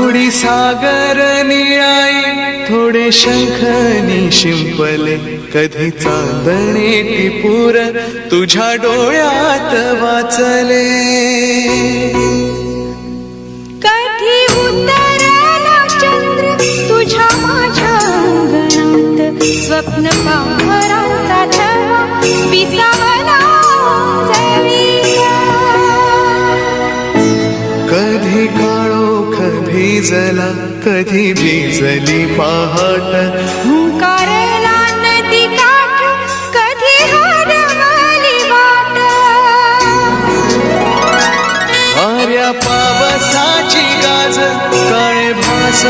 थोडी सागर निळाई थोडे शंखनी शिंपले कधी चांदणे टिपूर तुझ्या डोळ्यात वाचले कधी उतरला चंद्र तुझ्या माझ्या अंगणात स्वप्न पाखरांचा थवा विसावला कधी काळोख भिजला कधी भिजली पहाट हुंकारला नदी काठ कधी हरवली वाट वाऱ्या पावसाची गाज काळे भास